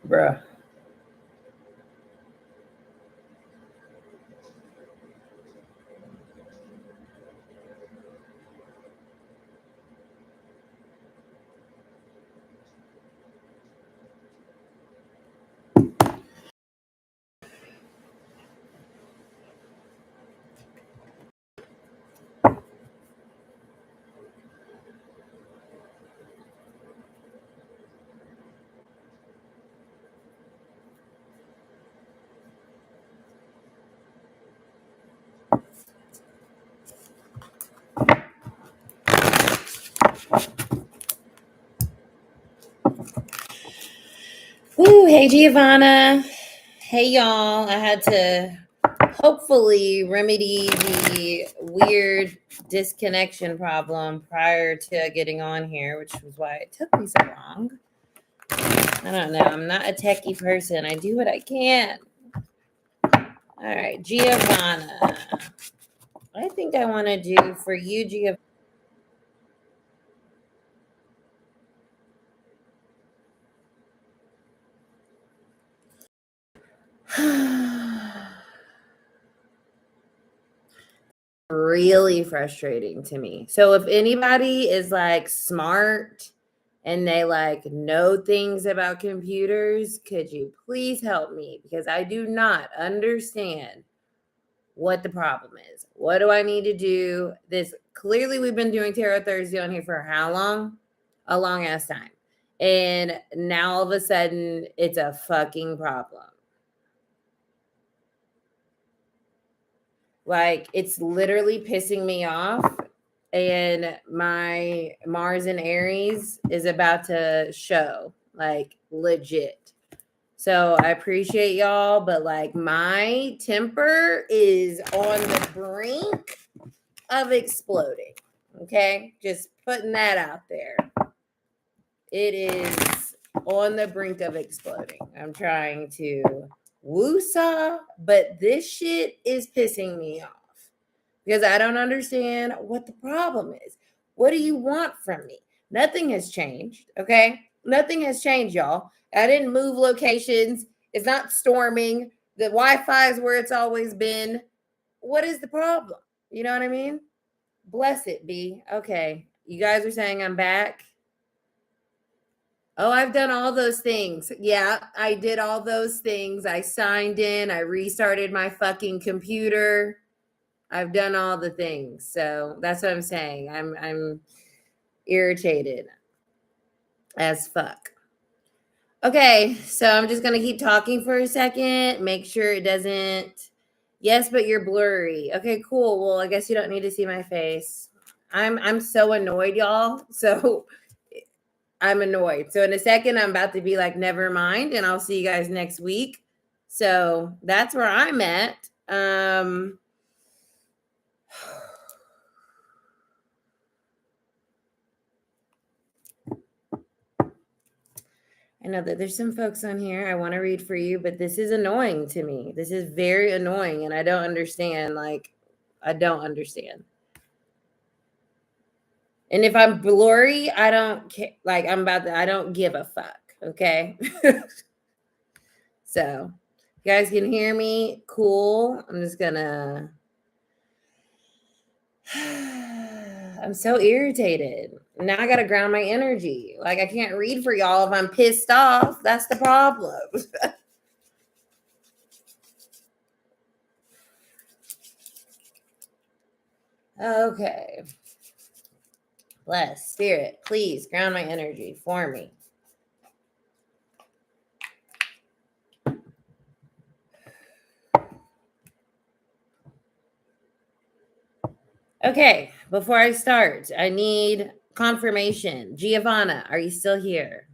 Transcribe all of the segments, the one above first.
Bruh. Woo, hey Giovanna. Hey y'all. I had to hopefully remedy the weird disconnection problem prior to getting on here, which was why it took me so long. I don't know. I'm not a techie person. I do what I can. All right, Giovanna. I think I want to do for you, Giovanna. Really frustrating to me. So if anybody is like smart and they like know things about computers, could you please help me? Because I do not understand what the problem is. What do I need to do? This clearly we've been doing Tarot Thursday on here for how long? A long ass time. And now all of a sudden it's a fucking problem. Like it's literally pissing me off. And my Mars in Aries is about to show, like legit. So I appreciate y'all, but like my temper is on the brink of exploding. Okay, just putting that out there. It is on the brink of exploding. I'm trying to woo-saw, but this shit is pissing me off because I don't understand what the problem is. What do you want from me? Nothing has changed, okay? Nothing has changed, y'all. I didn't move locations. It's not storming. The Wi-Fi is where it's always been. What is the problem? You know what I mean? Bless it be. Okay. You guys are saying I'm back. Oh, I've done all those things. Yeah, I did all those things. I signed in. I restarted my fucking computer. I've done all the things. So that's what I'm saying. I'm irritated as fuck. Okay, so I'm just gonna keep talking for a second. Make sure it doesn't. Yes, but you're blurry. Okay, cool. Well, I guess you don't need to see my face. I'm so annoyed, y'all. So I'm annoyed. So in a second, I'm about to be like, never mind, and I'll see you guys next week. So that's where I'm at. I know that there's some folks on here I want to read for you, but this is annoying to me. This is very annoying, and I don't understand. Like, I don't understand. And if I'm blurry, I don't care. Like, I don't give a fuck. Okay. So, you guys can hear me. Cool. I'm just gonna. I'm so irritated. Now I got to ground my energy. Like, I can't read for y'all if I'm pissed off. That's the problem. Okay. Bless spirit, please ground my energy for me. Okay, before I start, I need confirmation. Giovanna, are you still here?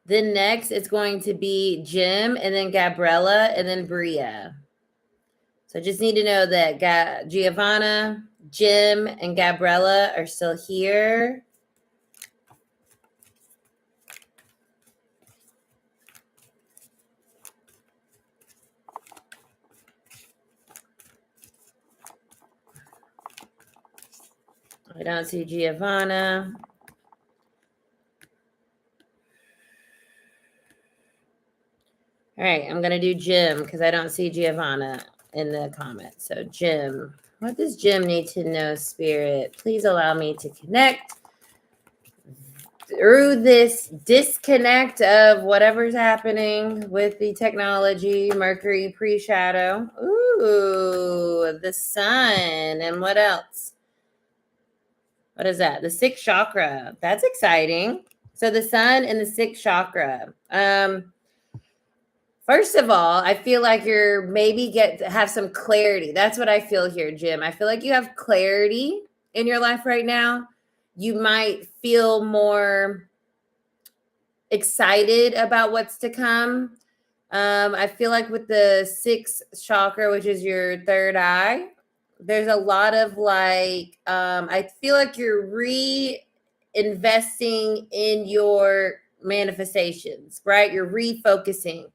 Then next, it's going to be Jim, and then Gabriella, and then Bria. So just need to know that Giovanna, Jim, and Gabriella are still here. I don't see Giovanna. All right, I'm going to do Jim because I don't see Giovanna in the comments. So Jim, what does Jim need to know, Spirit? Please allow me to connect through this disconnect of whatever's happening with the technology, Mercury pre-shadow. Ooh, the sun. And what else? What is that? The sixth chakra. That's exciting. So the sun and the sixth chakra. First of all, I feel like you're maybe have some clarity. That's what I feel here, Jim. I feel like you have clarity in your life right now. You might feel more excited about what's to come. I feel like with the sixth chakra, which is your third eye, there's a lot of like, I feel like you're reinvesting in your manifestations, right? You're refocusing.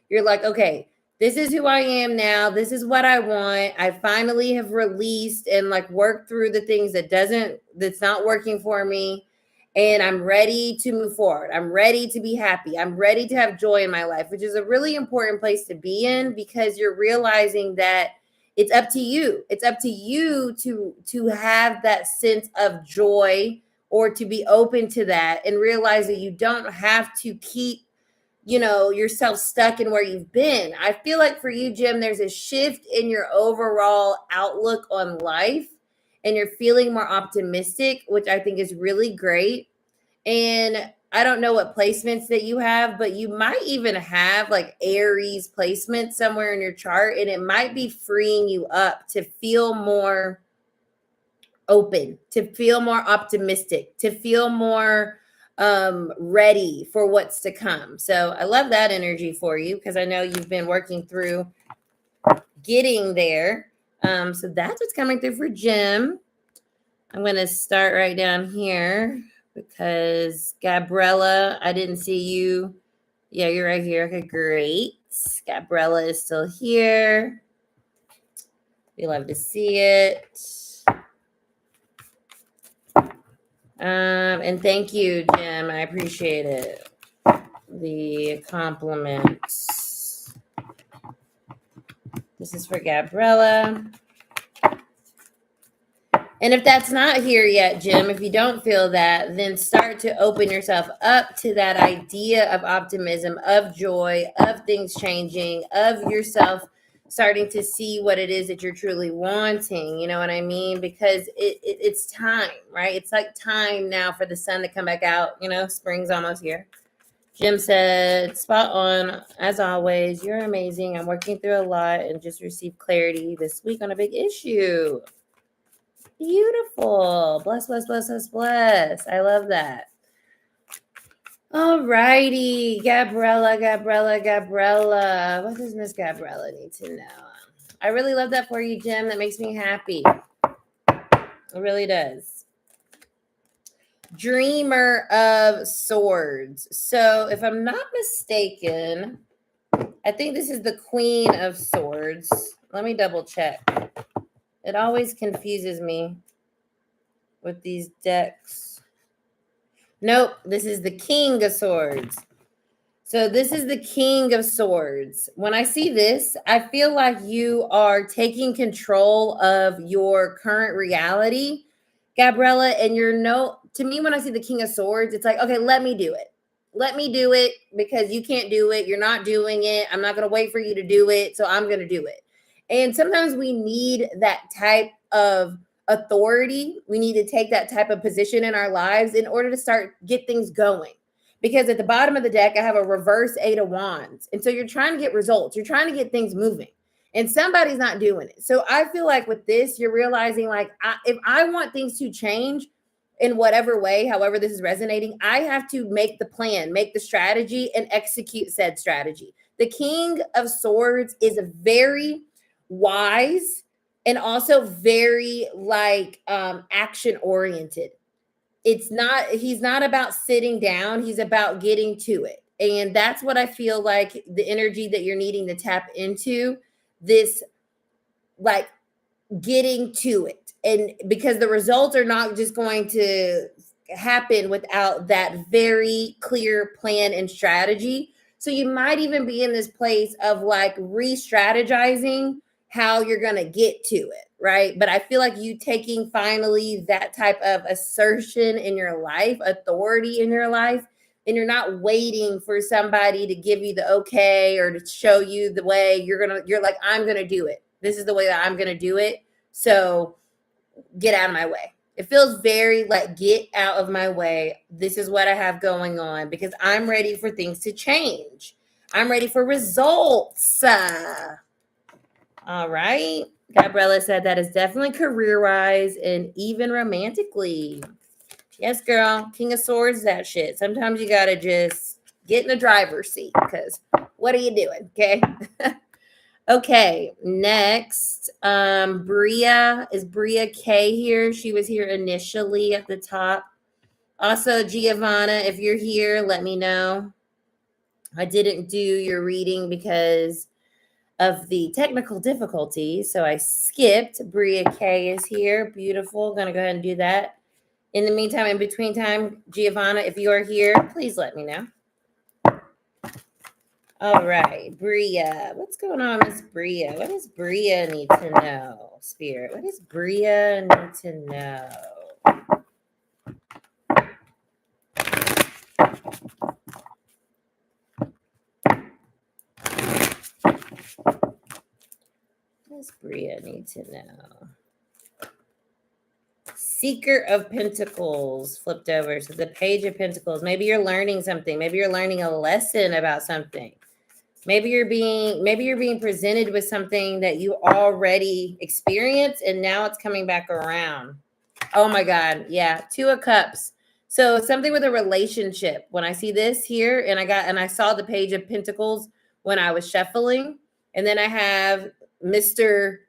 You're like, okay, this is who I am now. This is what I want. I finally have released and like worked through the things that's not working for me. And I'm ready to move forward. I'm ready to be happy. I'm ready to have joy in my life, which is a really important place to be in because you're realizing that it's up to you. It's up to you to have that sense of joy or to be open to that and realize that you don't have to keep yourself stuck in where you've been. I feel like for you, Jim, there's a shift in your overall outlook on life and you're feeling more optimistic, which I think is really great. And I don't know what placements that you have, but you might even have like Aries placement somewhere in your chart, and it might be freeing you up to feel more open, to feel more optimistic, to feel more ready for what's to come. So I love that energy for you because I know you've been working through getting there. So that's what's coming through for Jim. I'm going to start right down here because Gabriella, I didn't see you. Yeah, you're right here. Okay, great. Gabriella is still here. We love to see it. And thank you, Jim. I appreciate it. The compliments. This is for Gabriella. And if that's not here yet, Jim, if you don't feel that, then start to open yourself up to that idea of optimism, of joy, of things changing, of yourself starting to see what it is that you're truly wanting. You know what I mean? Because it's time, right? It's like time now for the sun to come back out. Spring's almost here. Jim said, spot on, as always. You're amazing. I'm working through a lot and just received clarity this week on a big issue. Beautiful. Bless, bless, bless, bless, bless. I love that. All righty. Gabriella. What does Miss Gabriella need to know? I really love that for you, Jim. That makes me happy. It really does. Dreamer of Swords. So if I'm not mistaken, I think this is the Queen of Swords. Let me double check. It always confuses me with these decks. Nope, this is the King of Swords. So this is the King of Swords. When I see this, I feel like you are taking control of your current reality, Gabriella, and to me, when I see the King of Swords, it's like, okay, let me do it. Let me do it because you can't do it. You're not doing it. I'm not going to wait for you to do it. So I'm going to do it. And sometimes we need that type of authority. We need to take that type of position in our lives in order to get things going. Because at the bottom of the deck, I have a reverse 8 of Wands. And so you're trying to get results. You're trying to get things moving. And somebody's not doing it. So I feel like with this, you're realizing like, if I want things to change in whatever way, however this is resonating, I have to make the plan, make the strategy, and execute said strategy. The King of Swords is very wise and also very action oriented. He's not about sitting down. He's about getting to it. And that's what I feel like the energy that you're needing to tap into, this like getting to it. And because the results are not just going to happen without that very clear plan and strategy. So you might even be in this place of like re-strategizing how you're going to get to it, right? But I feel like you taking finally that type of assertion in your life, authority in your life, and you're not waiting for somebody to give you the okay or to show you the way. You're like, I'm going to do it. This is the way that I'm going to do it. So get out of my way. It feels very like, get out of my way. This is what I have going on because I'm ready for things to change. I'm ready for results. All right. Gabriella said that is definitely career-wise and even romantically. Yes, girl. King of Swords, that shit. Sometimes you got to just get in the driver's seat because what are you doing? Okay. Okay, next, Bria. Is Bria K here? She was here initially at the top. Also, Giovanna, if you're here, let me know. I didn't do your reading because of the technical difficulties, so I skipped. Bria K is here. Beautiful. Gonna go ahead and do that. In the meantime, in between time, Giovanna, if you are here, please let me know. All right, Bria. What's going on, Miss Bria? What does Bria need to know, Spirit? What does Bria need to know? What does Bria need to know? Seeker of Pentacles flipped over. So the Page of Pentacles. Maybe you're learning something. Maybe you're learning a lesson about something. Maybe you're being presented with something that you already experienced and now it's coming back around. Oh my God. Yeah. 2 of Cups. So something with a relationship. When I see this here and I saw the Page of Pentacles when I was shuffling, and then I have Mr.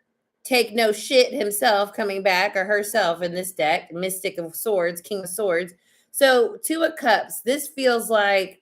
Take No Shit himself coming back, or herself in this deck, Mystic of Swords, King of Swords. So 2 of Cups. This feels like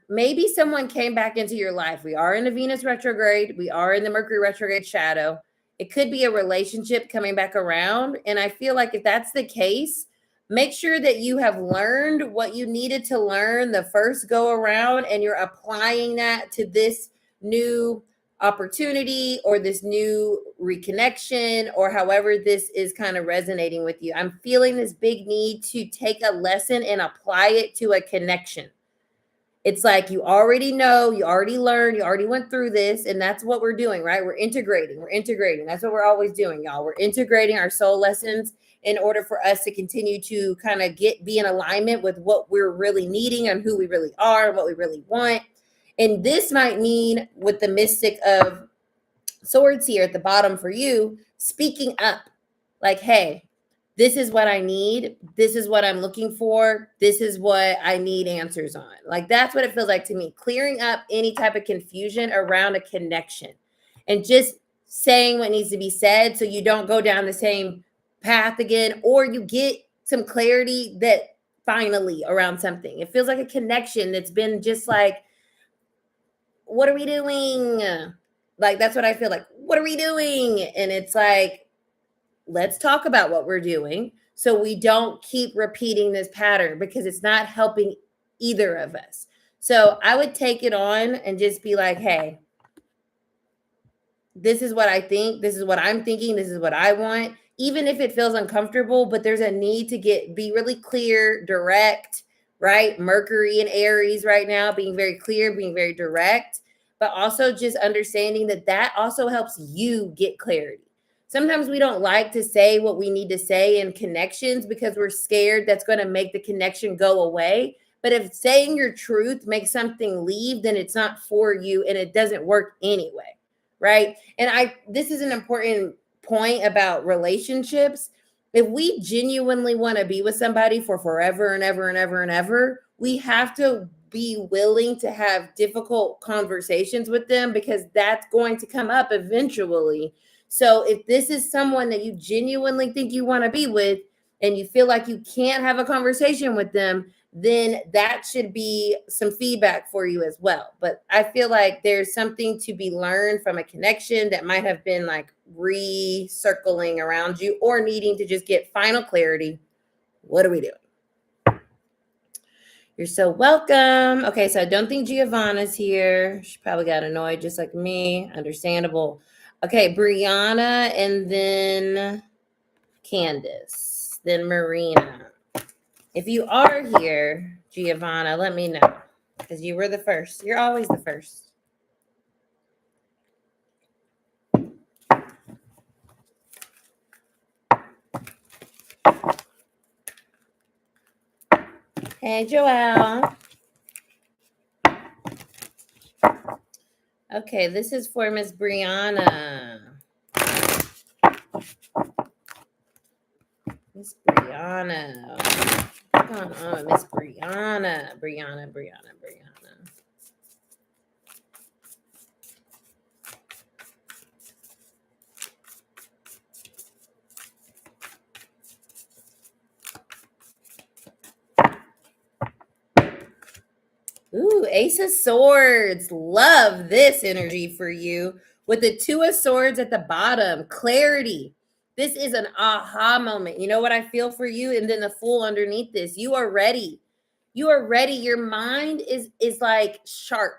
maybe someone came back into your life. We are in the Venus retrograde. We are in the Mercury retrograde shadow. It could be a relationship coming back around. And I feel like if that's the case, make sure that you have learned what you needed to learn the first go around and you're applying that to this new opportunity or this new reconnection or however this is kind of resonating with you. I'm feeling this big need to take a lesson and apply it to a connection. It's like you already know, you already learned, you already went through this, and that's what we're doing, right? We're integrating. That's what we're always doing, y'all. We're integrating our soul lessons in order for us to continue to kind of be in alignment with what we're really needing and who we really are and what we really want. And this might mean with the Mystic of Swords here at the bottom for you, speaking up like, hey, this is what I need. This is what I'm looking for. This is what I need answers on. Like, that's what it feels like to me. Clearing up any type of confusion around a connection and just saying what needs to be said so you don't go down the same path again, or you get some clarity that finally around something. It feels like a connection that's been just like, what are we doing? Like, that's what I feel like. What are we doing? And it's like, let's talk about what we're doing so we don't keep repeating this pattern because it's not helping either of us. So I would take it on and just be like, hey, this is what I think. This is what I'm thinking. This is what I want. Even if it feels uncomfortable, but there's a need to be really clear, direct, right? Mercury and Aries right now, being very clear, being very direct, but also just understanding that also helps you get clarity. Sometimes we don't like to say what we need to say in connections because we're scared that's going to make the connection go away. But if saying your truth makes something leave, then it's not for you and it doesn't work anyway, right? And this is an important point about relationships. If we genuinely want to be with somebody for forever and ever and ever and ever, we have to be willing to have difficult conversations with them because that's going to come up eventually. So if this is someone that you genuinely think you want to be with and you feel like you can't have a conversation with them, then that should be some feedback for you as well. But I feel like there's something to be learned from a connection that might have been like recircling around you or needing to just get final clarity. What are we doing? You're so welcome. Okay, so I don't think Giovanna's here. She probably got annoyed just like me. Understandable. Okay, Brianna and then Candace, then Marina. If you are here, Giovanna, let me know because you were the first. You're always the first. Hey, Joelle. Okay, this is for Miss Brianna. Miss Brianna. What's going on, Miss Brianna? Brianna. Ooh, Ace of Swords. Love this energy for you. With the Two of Swords at the bottom, clarity. This is an aha moment. You know what I feel for you? And then the Fool underneath this. You are ready. You are ready. Your mind is like sharp.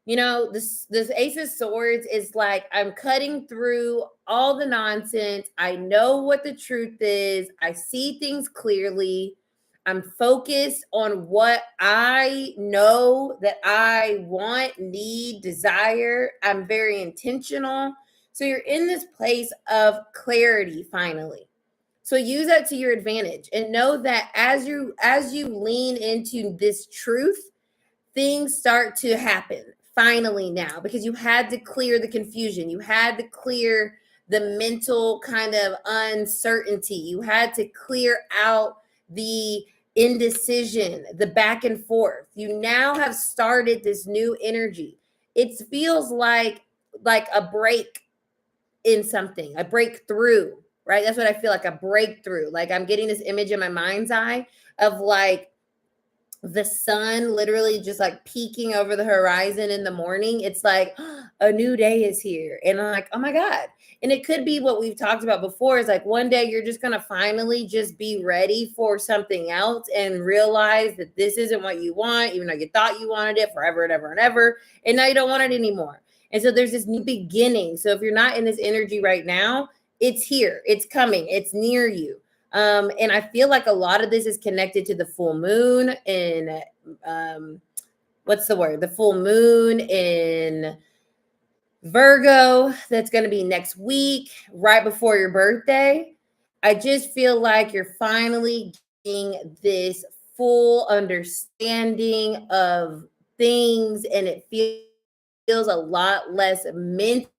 You know, this Ace of Swords is like, I'm cutting through all the nonsense. I know what the truth is. I see things clearly. I'm focused on what I know that I want, need, desire. I'm very intentional. So you're in this place of clarity finally. So use that to your advantage and know that as you lean into this truth, things start to happen finally now, because you had to clear the confusion. You had to clear the mental kind of uncertainty. You had to clear out the indecision, the back and forth. You now have started this new energy. It feels like a break in something, a breakthrough, right? That's what I feel like, a breakthrough. Like I'm getting this image in my mind's eye of like the sun literally just like peeking over the horizon in the morning. It's like, oh, a new day is here. And I'm like, oh my God. And it could be what we've talked about before, is like one day you're just going to finally just be ready for something else and realize that this isn't what you want, even though you thought you wanted it forever and ever and ever. And now you don't want it anymore. And so there's this new beginning. So if you're not in this energy right now, it's here, it's coming, it's near you. And I feel like a lot of this is connected to the full moon in what's the word? The full moon in Virgo that's going to be next week, right before your birthday. I just feel like you're finally getting this full understanding of things, and it feels a lot less mentally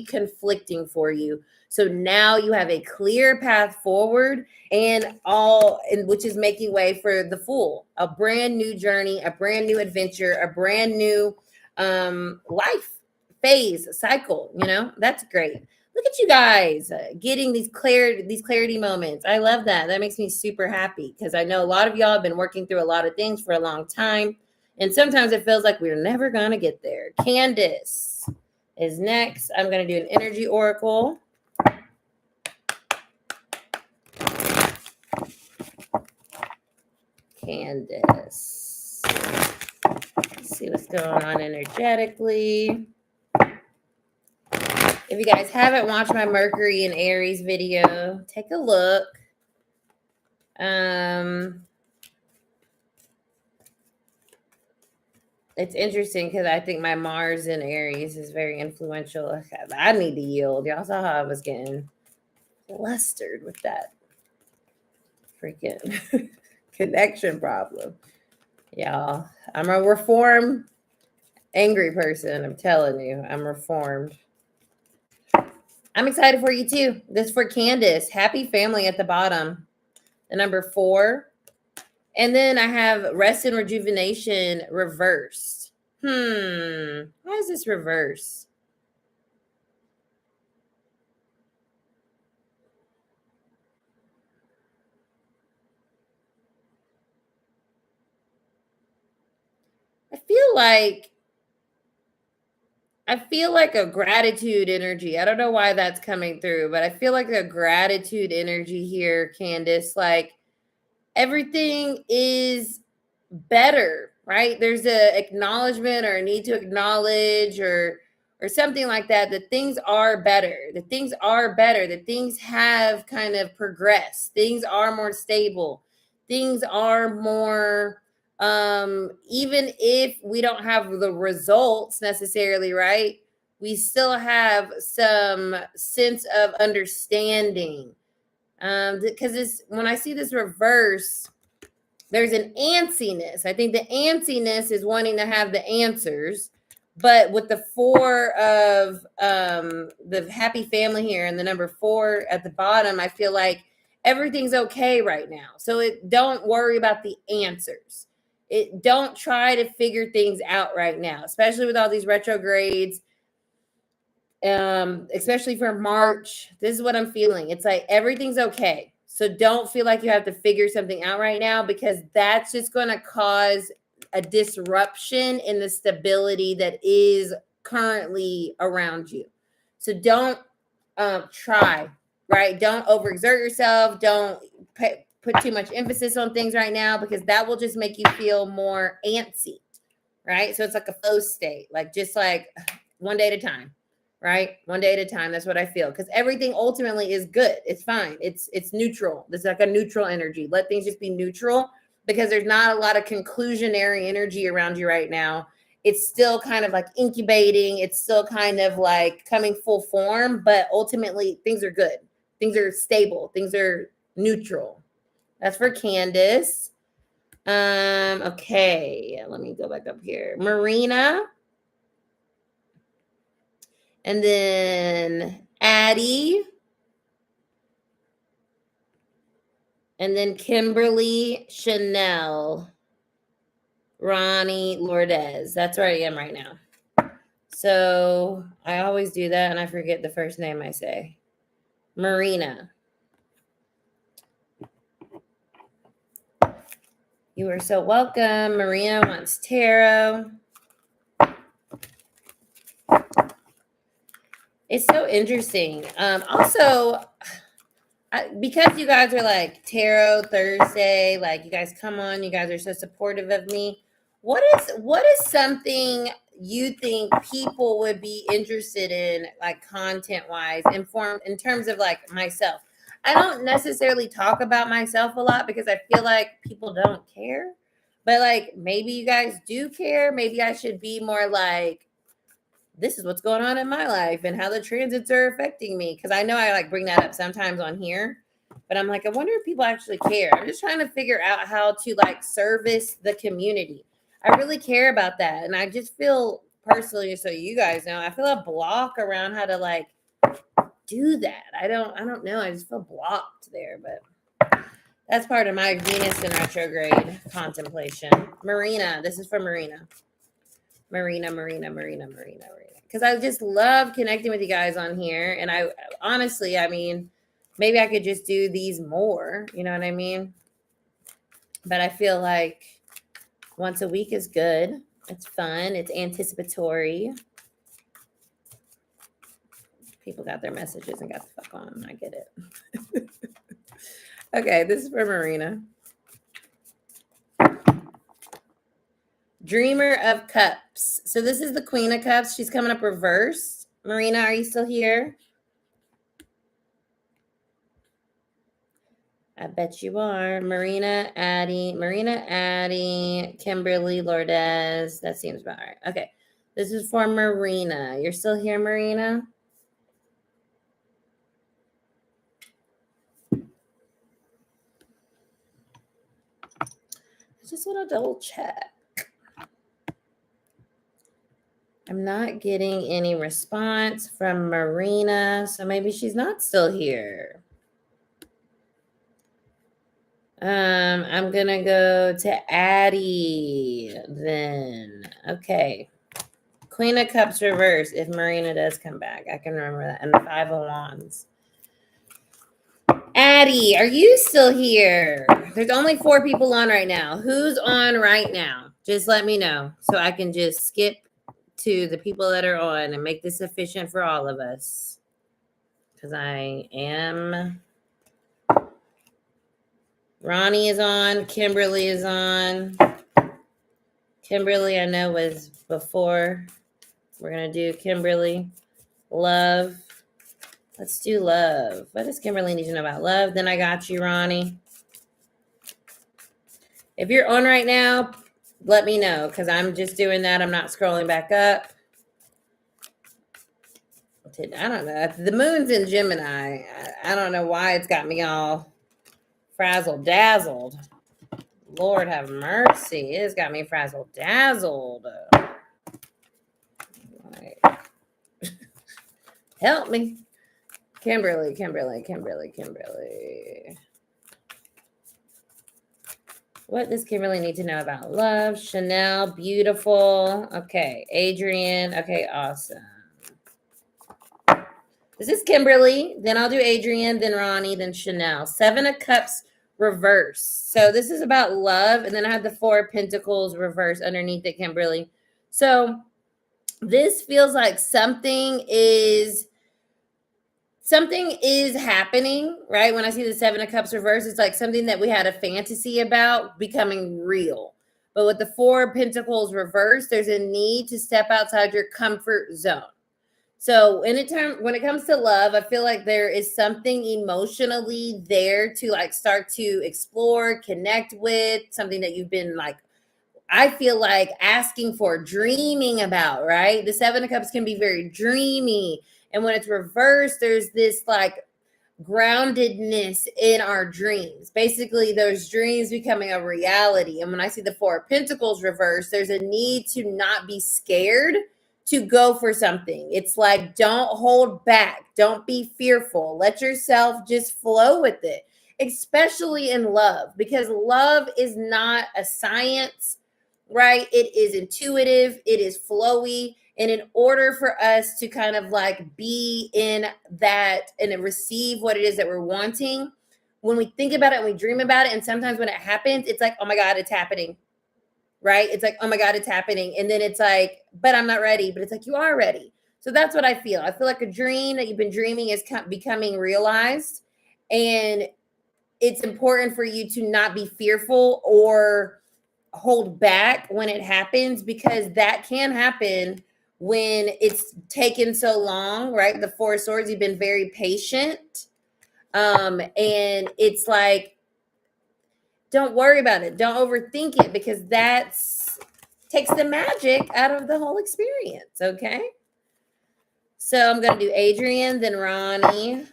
conflicting for you. So now you have a clear path forward, and which is making way for the Fool, a brand new journey, a brand new adventure, a brand new life phase, cycle. You know, that's great. Look at you guys getting these clarity moments. I love that. That makes me super happy, because I know a lot of y'all have been working through a lot of things for a long time, and sometimes it feels like we're never gonna get there. Candace is next. I'm going to do an energy oracle. Candace. Let's see what's going on energetically. If you guys haven't watched my Mercury and Aries video, take a look. It's interesting because I think my Mars in Aries is very influential. I need to yield. Y'all saw how I was getting flustered with that freaking connection problem. Y'all, I'm a reformed angry person. I'm telling you, I'm reformed. I'm excited for you too. This is for Candace. Happy family at the bottom. The number 4. And then I have rest and rejuvenation reversed. Why is this reversed? like a gratitude energy. I don't know why that's coming through, but I feel like a gratitude energy here, Candace. Like everything is better, right? There's a acknowledgement or a need to acknowledge or something like that. That things are better. That things are better. That things have kind of progressed. Things are more stable. Things are more even if we don't have the results necessarily, right? We still have some sense of understanding. Because when I see this reverse, there's an antsiness. I think the antsiness is wanting to have the answers, but with the 4 of the happy family here and the number 4 at the bottom, I feel like everything's okay right now. So don't worry about the answers. Don't try to figure things out right now, especially with all these retrogrades. Especially for March, this is what I'm feeling. It's like everything's okay. So don't feel like you have to figure something out right now, because that's just going to cause a disruption in the stability that is currently around you. So don't try, right? Don't overexert yourself. Don't put too much emphasis on things right now, because that will just make you feel more antsy, right? So it's like a flow state, like just like one day at a time. Right? One day at a time. That's what I feel. Because everything ultimately is good. It's fine. It's neutral. It's like a neutral energy. Let things just be neutral, because there's not a lot of conclusionary energy around you right now. It's still kind of like incubating. It's still kind of like coming full form, but ultimately things are good. Things are stable. Things are neutral. That's for Candace. Okay. Let me go back up here. Marina. And then Addie. And then Kimberly, Chanel, Ronnie, Lourdes. That's where I am right now. So I always do that, and I forget the first name I say. Marina. You are so welcome. Marina wants tarot. It's so interesting. Also, because you guys are like Tarot Thursday, like you guys come on, you guys are so supportive of me. What is something you think people would be interested in, like content wise, informed in terms of like myself? I don't necessarily talk about myself a lot because I feel like people don't care, but like maybe you guys do care. Maybe I should be more like, this is what's going on in my life and how the transits are affecting me. Because I know I like bring that up sometimes on here, but I'm like, I wonder if people actually care. I'm just trying to figure out how to like service the community. I really care about that. And I just feel personally, so you guys know, I feel a block around how to like do that. I don't know. I just feel blocked there, but that's part of my Venus in retrograde contemplation. Marina, this is for Marina. Marina. Because I just love connecting with you guys on here. And I honestly, I mean, maybe I could just do these more. You know what I mean? But I feel like once a week is good. It's fun. It's anticipatory. People got their messages and got the fuck on. I get it. Okay, this is for Marina. Dreamer of Cups. So this is the Queen of Cups. She's coming up reversed. Marina, are you still here? I bet you are. Marina, Addie, Kimberly, Lourdes. That seems about right. Okay. This is for Marina. You're still here, Marina? I just want to double check. I'm not getting any response from Marina, so maybe she's not still here. I'm gonna go to Addie then. Okay. Queen of Cups reverse if Marina does come back. I can remember that. And the 5 of Wands. Addie, are you still here? There's only 4 people on right now. Who's on right now? just let me know so I can just skip to the people that are on and make this efficient for all of us. Because I am. Ronnie is on. Kimberly is on. Kimberly, I know, was before. We're going to do Kimberly. Love. Let's do love. What does Kimberly need to know about love? Then I got you, Ronnie. If you're on right now, let me know because I'm just doing that. I'm not scrolling back up. I don't know. The moon's in Gemini. I don't know why it's got me all frazzled dazzled. Lord have mercy. It's got me frazzled dazzled. Help me. Kimberly. What does Kimberly need to know about love? Chanel, beautiful. Okay. Adrian. Okay, awesome. This is Kimberly. Then I'll do Adrian, then Ronnie, then Chanel. 7 of Cups reverse. So this is about love. And then I have the 4 of Pentacles reverse underneath it, Kimberly. So this feels like something is happening, right? When I see the 7 of Cups reverse, it's like something that we had a fantasy about becoming real. But with the 4 of Pentacles reverse, there's a need to step outside your comfort zone. So when it comes to love, I feel like there is something emotionally there to like start to explore, connect with, something that you've been like, I feel like asking for, dreaming about, right? The 7 of Cups can be very dreamy. And when it's reversed, there's this like groundedness in our dreams. Basically, those dreams becoming a reality. And when I see the 4 of Pentacles reversed, there's a need to not be scared to go for something. It's like, don't hold back. Don't be fearful. Let yourself just flow with it, especially in love, because love is not a science, right? It is intuitive. It is flowy. And in order for us to kind of like be in that and receive what it is that we're wanting, when we think about it and we dream about it, and sometimes when it happens, it's like, oh my God, it's happening. Right? It's like, oh my God, it's happening. And then it's like, but I'm not ready. But it's like, you are ready. So that's what I feel. I feel like a dream that you've been dreaming is becoming realized. And it's important for you to not be fearful or hold back when it happens, because that can happen when it's taken so long, right? The 4 of Swords, you've been very patient. And it's like, don't worry about it. Don't overthink it, because that's takes the magic out of the whole experience. Okay. So I'm going to do Adrian, then Ronnie,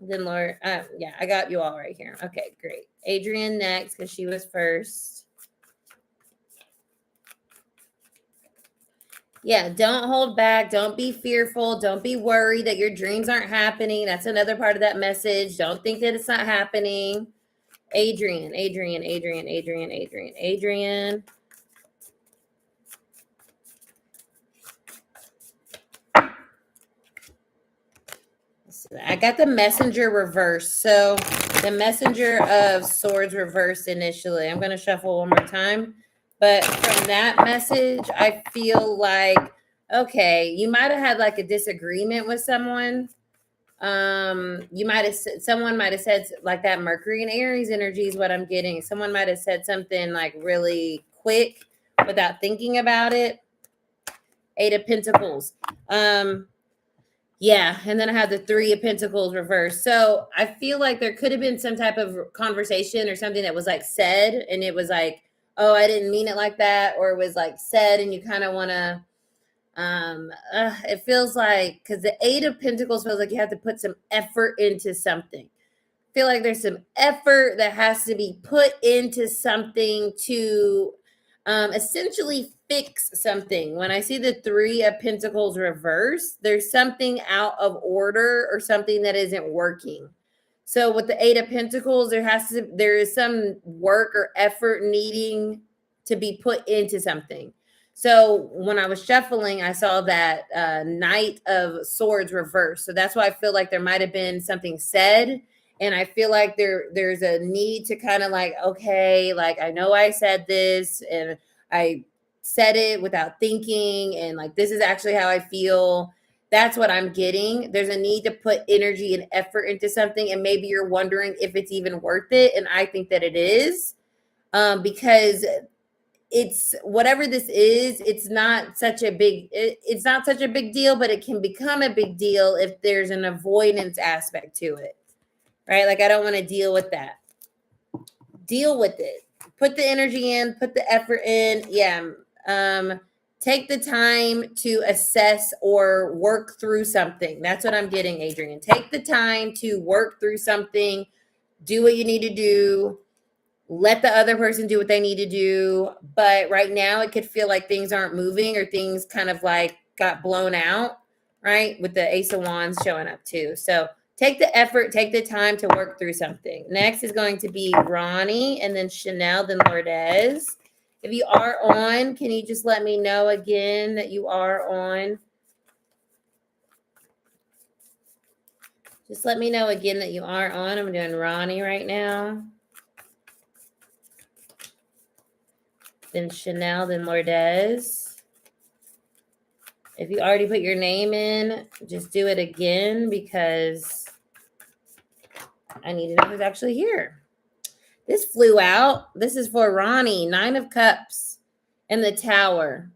then Laura. Yeah, I got you all right here. Okay, great. Adrian next, because she was first. Yeah, don't hold back. Don't be fearful. Don't be worried that your dreams aren't happening. That's another part of that message. Don't think that it's not happening. Adrian. I got the Messenger reverse. So the Messenger of Swords reversed initially. I'm going to shuffle one more time. But from that message, I feel like, okay, you might have had like a disagreement with someone. Someone might have said like that Mercury and Aries energy is what I'm getting. Someone might have said something like really quick without thinking about it. 8 of Pentacles. Yeah, and then I had the 3 of Pentacles reversed. So I feel like there could have been some type of conversation or something that was like said, and it was like, oh, I didn't mean it like that, or it was like said, and you kind of want to. It feels like, because the 8 of Pentacles feels like you have to put some effort into something. I feel like there's some effort that has to be put into something to essentially fix something. When I see the 3 of Pentacles reverse, there's something out of order or something that isn't working. So with the 8 of Pentacles, there is some work or effort needing to be put into something. So when I was shuffling, I saw that Knight of Swords reverse. So that's why I feel like there might have been something said. And I feel like there's a need to kind of like, okay, like I know I said this, and I said it without thinking, and like, this is actually how I feel. That's what I'm getting. There's a need to put energy and effort into something, and maybe you're wondering if it's even worth it. And I think that it is, because it's whatever this is. It's not such a big deal, but it can become a big deal if there's an avoidance aspect to it, right? Like, I don't want to deal with that. Deal with it. Put the energy in. Put the effort in. Yeah. Take the time to assess or work through something. That's what I'm getting, Adrian. Take the time to work through something. Do what you need to do. Let the other person do what they need to do. But right now, it could feel like things aren't moving, or things kind of like got blown out, right? With the Ace of Wands showing up too. So take the effort, take the time to work through something. Next is going to be Ronnie, and then Chanel, then Lourdes. If you are on, can you just let me know again that you are on? Just let me know again that you are on. I'm doing Ronnie right now. Then Chanel, then Lourdes. If you already put your name in, just do it again, because I need to know who's actually here. This flew out. This is for Ronnie. 9 of Cups and the Tower.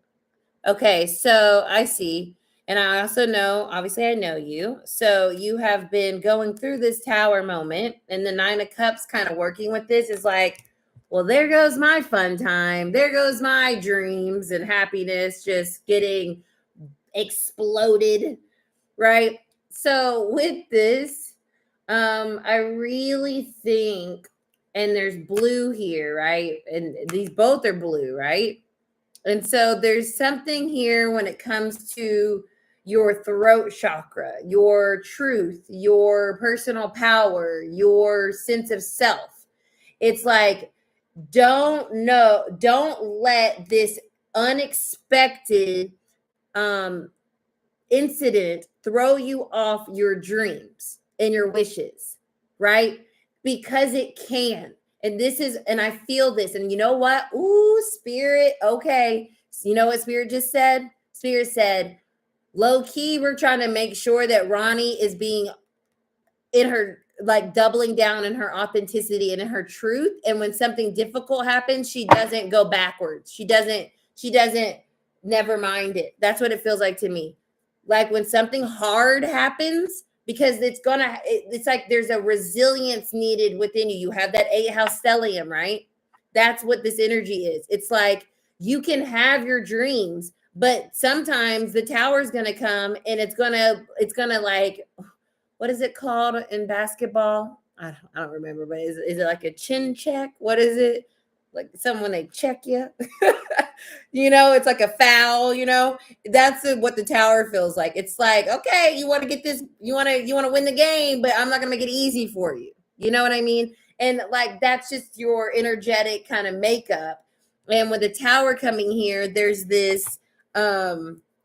Okay, so I see. And I also know, obviously I know you. So you have been going through this Tower moment, and the 9 of Cups kind of working with this is like, well, there goes my fun time. There goes my dreams and happiness just getting exploded, right? So with this, I really think, and there's blue here, right? And these both are blue, right? And so there's something here when it comes to your throat chakra, your truth, your personal power, your sense of self. It's like, don't let this unexpected incident throw you off your dreams and your wishes, right? Because it can. And I feel this. And you know what? Ooh, Spirit. Okay. So you know what Spirit just said? Spirit said, low key, we're trying to make sure that Ronnie is being in her, like, doubling down in her authenticity and in her truth. And when something difficult happens, she doesn't go backwards. She doesn't never mind it. That's what it feels like to me. Like, when something hard happens, because it's like there's a resilience needed within you. You have that 8-house stellium, right? That's what this energy is. It's like, you can have your dreams, but sometimes the Tower's going to come, and it's going to like, what is it called in basketball? I don't remember, but is it like a chin check? What is it? Like someone, they check you? It's like a foul, That's what the Tower feels like. It's like, okay, you want to get this, you want to win the game, but I'm not going to make it easy for you. You know what I mean? And like, that's just your energetic kind of makeup. And with the Tower coming here, there's this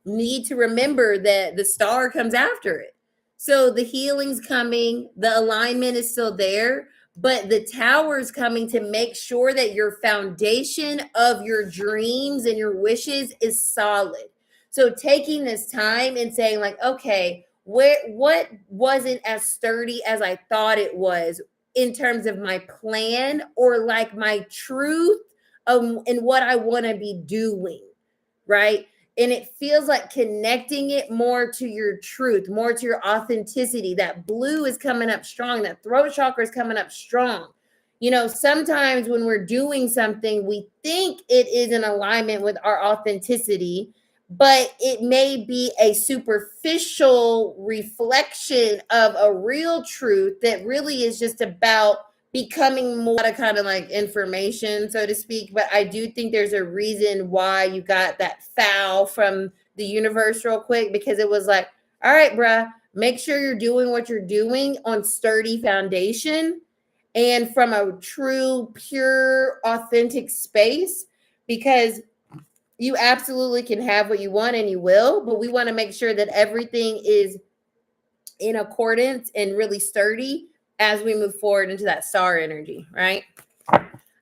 need to remember that the star comes after it. So the healing's coming, the alignment is still there, but the Tower's coming to make sure that your foundation of your dreams and your wishes is solid. So taking this time and saying like, okay, what wasn't as sturdy as I thought it was in terms of my plan, or like my truth and what I want to be doing, right? And it feels like connecting it more to your truth, more to your authenticity. That blue is coming up strong. That throat chakra is coming up strong. Sometimes when we're doing something, we think it is in alignment with our authenticity, but it may be a superficial reflection of a real truth that really is just about becoming more kind of like information, so to speak. But I do think there's a reason why you got that foul from the universe real quick, because it was like, all right, bruh, make sure you're doing what you're doing on sturdy foundation and from a true, pure, authentic space, because you absolutely can have what you want, and you will, but we want to make sure that everything is in accordance and really sturdy as we move forward into that star energy, right?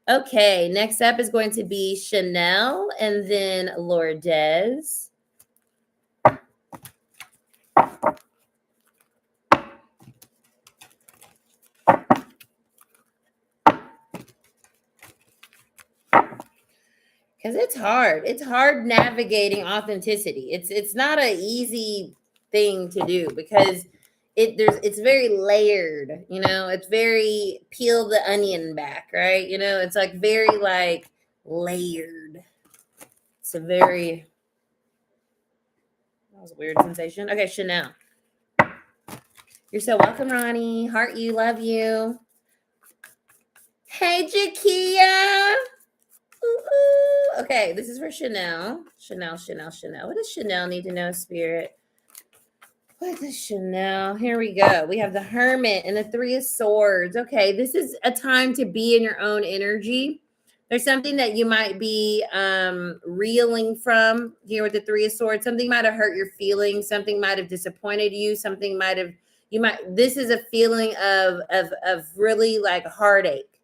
Okay, next up is going to be Chanel and then Lourdes. Because it's hard. It's hard navigating authenticity. It's not an easy thing to do because it's very layered, you know, it's very peel the onion back, right? You know, it's like very like layered. It's a very that was a weird sensation. Okay, Chanel. You're so welcome, Ronnie. Heart you, love you. Hey, Jakia. Ooh. Okay, this is for Chanel. Chanel. What does Chanel need to know, Spirit? What is Chanel? Here we go. We have the Hermit and the Three of Swords. Okay, this is a time to be in your own energy. There's something that you might be reeling from here with the Three of Swords. Something might have hurt your feelings. Something might have disappointed you. Something might have this is a feeling of really like heartache.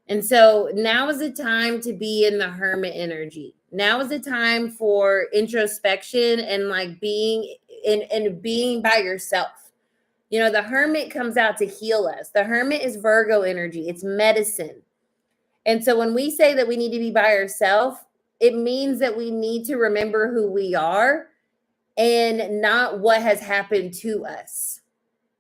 And so now is the time to be in the Hermit energy. Now is the time for introspection and like being and being by yourself. You know, the Hermit comes out to heal us. The Hermit is Virgo energy. It's medicine. And so when we say that we need to be by ourselves, it means that we need to remember who we are and not what has happened to us.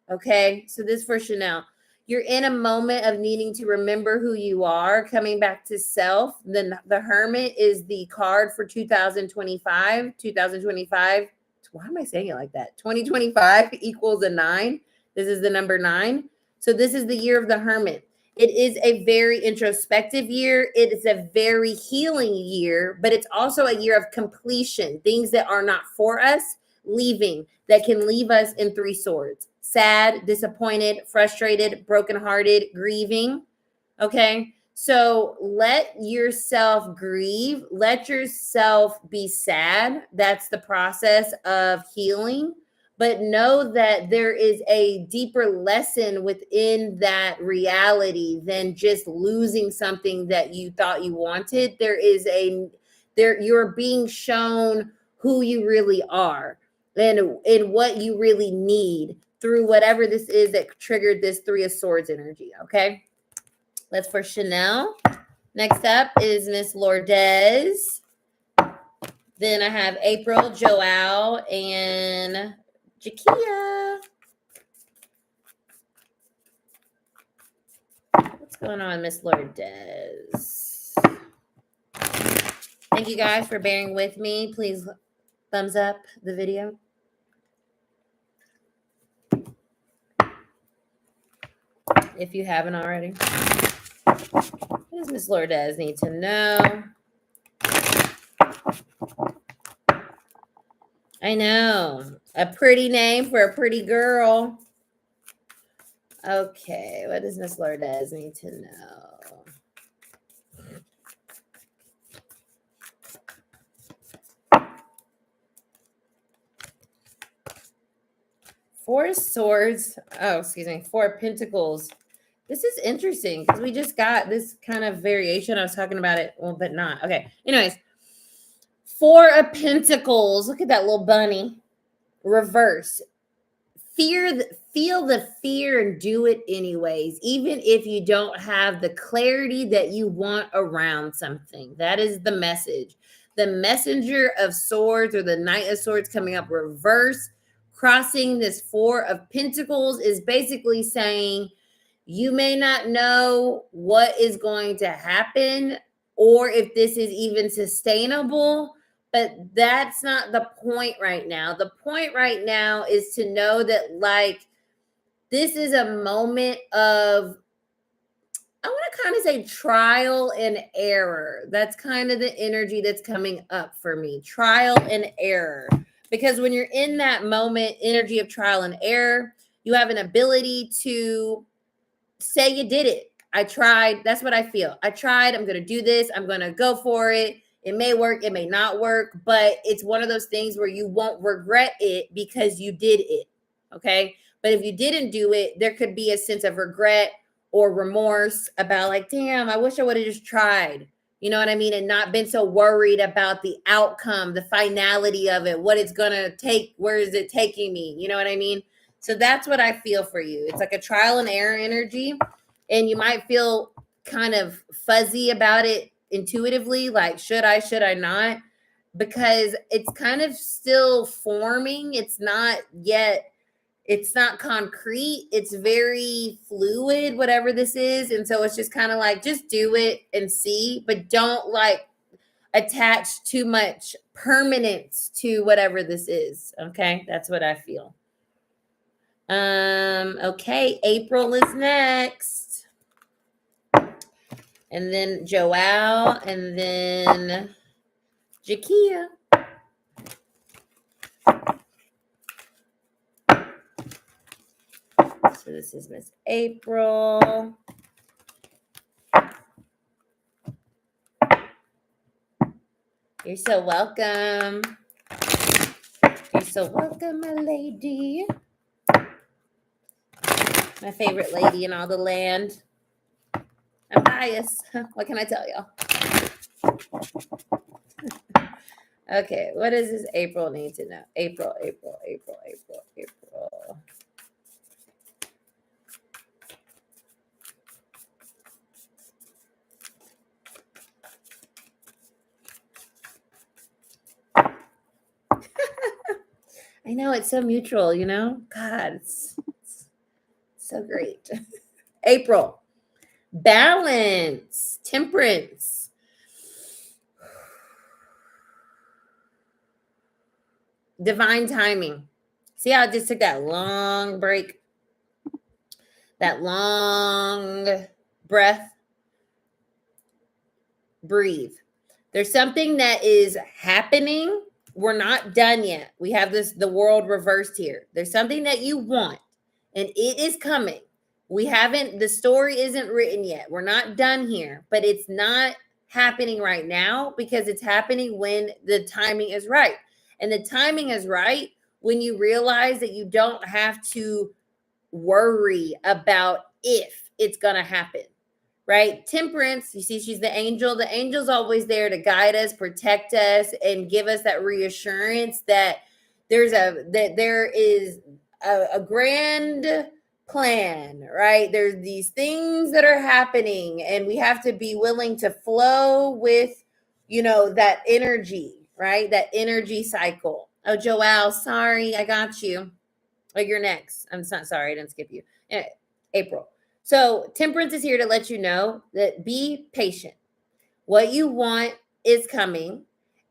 Okay? So this for Chanel. You're in a moment of needing to remember who you are, coming back to self. Then the Hermit is the card for 2025. 2025. Why am I saying it like that? 2025 equals a 9. This is the number 9. So this is the year of the Hermit. It is a very introspective year. It is a very healing year, but it's also a year of completion. Things that are not for us, leaving, that can leave us in Three Swords. Sad, disappointed, frustrated, brokenhearted, grieving. Okay. So let yourself grieve. Let yourself be sad. That's the process of healing. But know that there is a deeper lesson within that reality than just losing something that you thought you wanted. You're being shown who you really are and what you really need through whatever this is that triggered this Three of Swords energy. Okay. That's for Chanel. Next up is Miss Lourdes. Then I have April, Joao, and Jakia. What's going on, Miss Lourdes? Thank you guys for bearing with me. Please thumbs up the video. If you haven't already. What does Miss Lourdes need to know? I know. A pretty name for a pretty girl. Okay. What does Miss Lourdes need to know? Four Swords. Oh, excuse me. Four Pentacles. This is interesting because we just got this kind of variation. I was talking about it, well, but not. Okay. Anyways, Four of Pentacles. Look at that little bunny. Reverse. Feel the fear and do it anyways, even if you don't have the clarity that you want around something. That is the message. The Messenger of Swords or the Knight of Swords coming up reverse, crossing this Four of Pentacles is basically saying you may not know what is going to happen or if this is even sustainable. But that's not the point right now. The point right now is to know that, like, this is a moment of, I want to kind of say trial and error. That's kind of the energy that's coming up for me. Trial and error. Because when you're in that moment, energy of trial and error, you have an ability to say you did it. I tried. That's what I feel. I tried. I'm going to do this. I'm going to go for it. It may work, it may not work, but it's one of those things where you won't regret it because you did it, okay? But if you didn't do it, there could be a sense of regret or remorse about like, damn, I wish I would have just tried. You know what I mean? And not been so worried about the outcome, the finality of it, what it's going to take, where is it taking me? You know what I mean? So that's what I feel for you. It's like a trial and error energy. And you might feel kind of fuzzy about it intuitively, like, should I not? Because it's kind of still forming. It's not yet, it's not concrete. It's very fluid, whatever this is. And so it's just kind of like, just do it and see, but don't like attach too much permanence to whatever this is. Okay. That's what I feel. Okay. April is next. And then Joelle, and then Jakia. So this is Miss April. You're so welcome. You're so welcome, my lady. My favorite lady in all the land. I'm biased. What can I tell y'all? Okay, what does this April need to know? April. I know, it's so mutual, you know? God, it's so great. April. Balance. Temperance. Divine timing. See how I just took that long break? That long breath. Breathe. There's something that is happening. We're not done yet. We have the world reversed here. There's something that you want, and it is coming. The story isn't written yet. We're not done here, but it's not happening right now because it's happening when the timing is right. And the timing is right when you realize that you don't have to worry about if it's going to happen. Right? Temperance, you see, she's the angel. The angel's always there to guide us, protect us, and give us that reassurance that there is a grand plan, right? There's these things that are happening, and we have to be willing to flow with, that energy, right? That energy cycle. Oh, Joelle, sorry, I got you. Oh, you're next. I'm not sorry, I didn't skip you. April. So temperance is here to let you know that be patient. What you want is coming,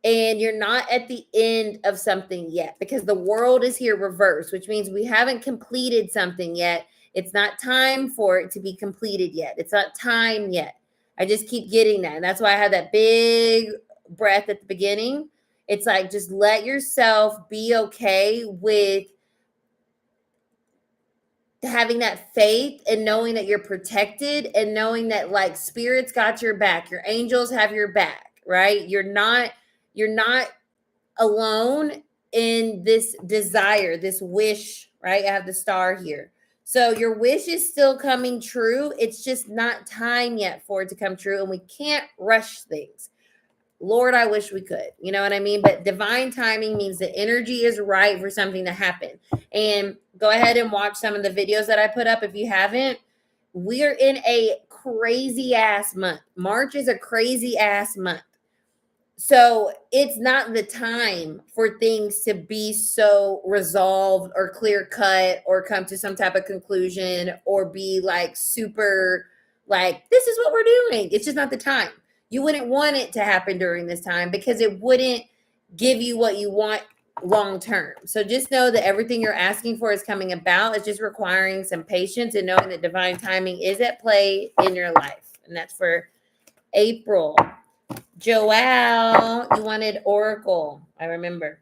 and you're not at the end of something yet because the world is here reversed, which means we haven't completed something yet. It's not time for it to be completed yet. It's not time yet. I just keep getting that. And that's why I had that big breath at the beginning. It's like, just let yourself be okay with having that faith and knowing that you're protected and knowing that like spirits got your back, your angels have your back, right? You're not alone in this desire, this wish, right? I have the star here. So your wish is still coming true. It's just not time yet for it to come true, and we can't rush things. Lord, I wish we could, you know what I mean? But divine timing means the energy is right for something to happen. And go ahead and watch some of the videos that I put up if you haven't. We're in a crazy ass month. March is a crazy ass month. So it's not the time for things to be so resolved or clear cut or come to some type of conclusion or be like super like, this is what we're doing. It's just not the time. You wouldn't want it to happen during this time because it wouldn't give you what you want long term. So just know that everything you're asking for is coming about. It's just requiring some patience and knowing that divine timing is at play in your life. And that's for April. Joelle, you wanted Oracle. I remember.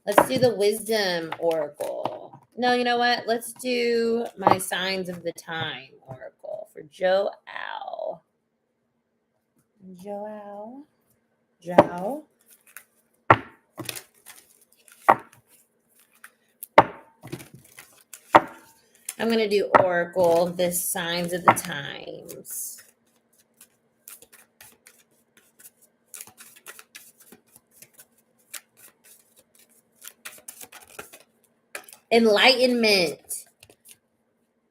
Let's do the Wisdom Oracle. No, you know what? Let's do my Signs of the Time Oracle for Joelle. Joelle. I'm going to do Oracle, the signs of the times. Enlightenment.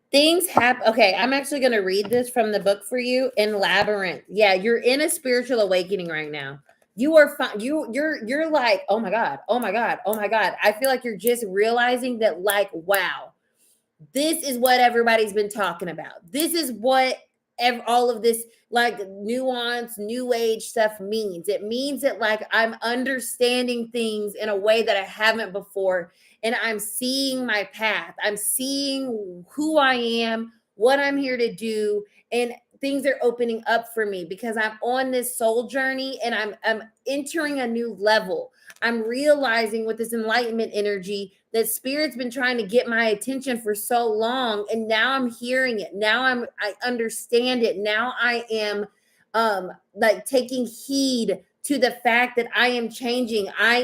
Things happen. Okay, I'm actually going to read this from the book for you. In Labyrinth. Yeah, you're in a spiritual awakening right now. You are fine. You're like, oh my God, oh my God, oh my God. I feel like you're just realizing that, like, wow, this is what everybody's been talking about. This is what all of this like nuance, new age stuff means. It means that like I'm understanding things in a way that I haven't before, and I'm seeing my path. I'm seeing who I am, what I'm here to do, and things are opening up for me because I'm on this soul journey and I'm entering a new level. I'm realizing with this enlightenment energy that spirit's been trying to get my attention for so long, and now I'm hearing it. Now I understand it. Now I am like taking heed to the fact that I am changing. I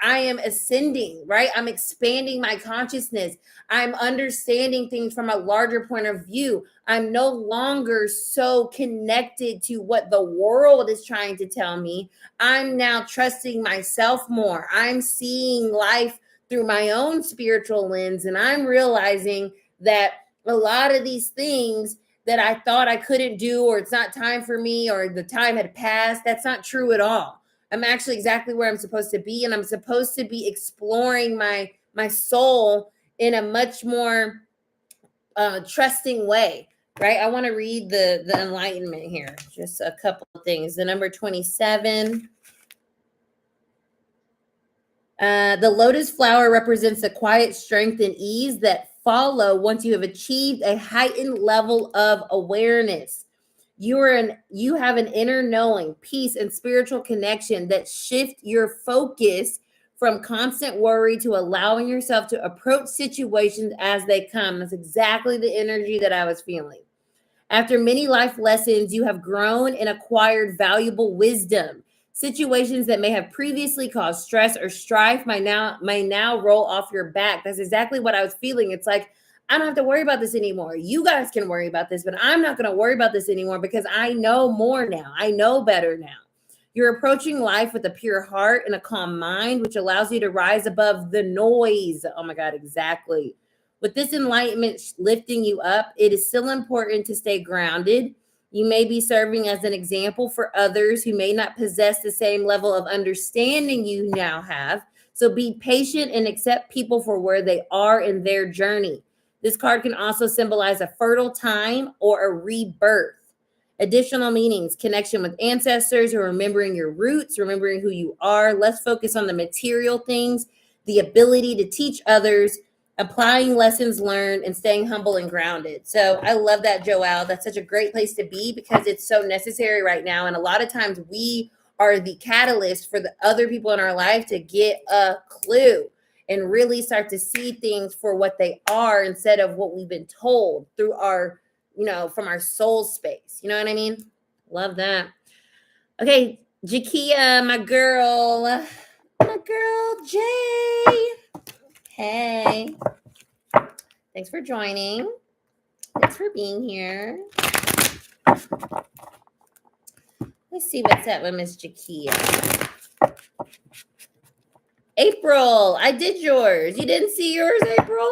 am ascending, right? I'm expanding my consciousness. I'm understanding things from a larger point of view. I'm no longer so connected to what the world is trying to tell me. I'm now trusting myself more. I'm seeing life through my own spiritual lens, and I'm realizing that a lot of these things that I thought I couldn't do, or it's not time for me, or the time had passed, that's not true at all. I'm actually exactly where I'm supposed to be, and I'm supposed to be exploring my soul in a much more trusting way, right? I want to read the enlightenment here. Just a couple of things. The number 27. The lotus flower represents the quiet strength and ease that follow once you have achieved a heightened level of awareness. You have an inner knowing, peace, and spiritual connection that shift your focus from constant worry to allowing yourself to approach situations as they come. That's exactly the energy that I was feeling. After many life lessons, you have grown and acquired valuable wisdom. Situations that may have previously caused stress or strife may now roll off your back. That's exactly what I was feeling. It's like, I don't have to worry about this anymore. You guys can worry about this, but I'm not going to worry about this anymore because I know more now. I know better now. You're approaching life with a pure heart and a calm mind, which allows you to rise above the noise. Oh my God, exactly. With this enlightenment lifting you up, it is still important to stay grounded. You may be serving as an example for others who may not possess the same level of understanding you now have. So be patient and accept people for where they are in their journey. This card can also symbolize a fertile time or a rebirth. Additional meanings: connection with ancestors, or remembering your roots, remembering who you are. Let's focus on the material things, the ability to teach others, applying lessons learned, and staying humble and grounded. So I love that, Joelle. That's such a great place to be because it's so necessary right now. And a lot of times we are the catalyst for the other people in our life to get a clue and really start to see things for what they are instead of what we've been told through our, from our soul space. You know what I mean? Love that. Okay, Jakia, my girl Jay. Hey, thanks for joining. Thanks for being here. Let's see what's up with Miss Jakia. April, I did yours. You didn't see yours, April?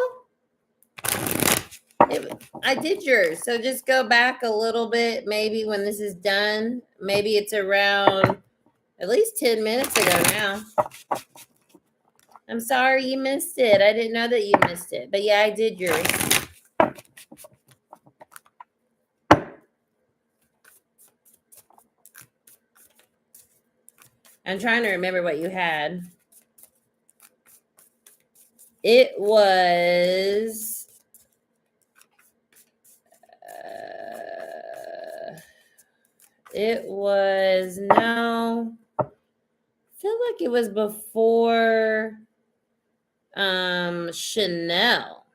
I did yours. So just go back a little bit, maybe when this is done. Maybe it's around at least 10 minutes ago now. I'm sorry you missed it. I didn't know that you missed it. But yeah, I did yours. I'm trying to remember what you had. It was... no, I feel like it was before Chanel.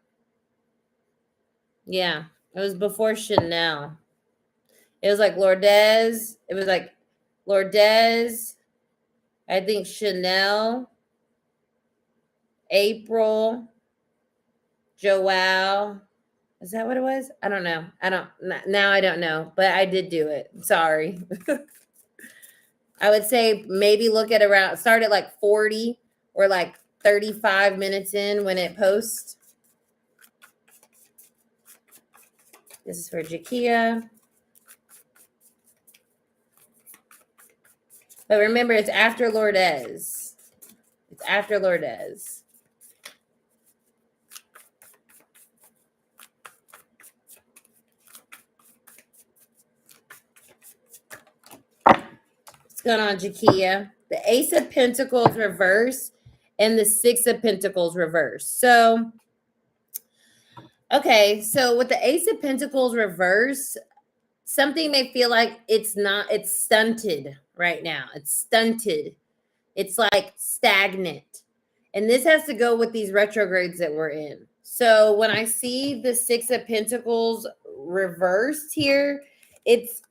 Yeah, it was before Chanel. It was like Lourdes. It was like Lourdes, I think Chanel, April, Joelle, Is that what it was? I don't know. Now I don't know, but I did do it. Sorry. I would say maybe look at around, start at like 40 or like 35 minutes in when it posts. This is for Jakia. But remember, it's after Lourdes. It's after Lourdes. What's going on, Jakia? The Ace of Pentacles reverse and the Six of Pentacles reverse. So, okay. So with the Ace of Pentacles reverse, something may feel like it's stunted right now. It's stunted. It's like stagnant. And this has to go with these retrogrades that we're in. So when I see the Six of Pentacles reversed here, it's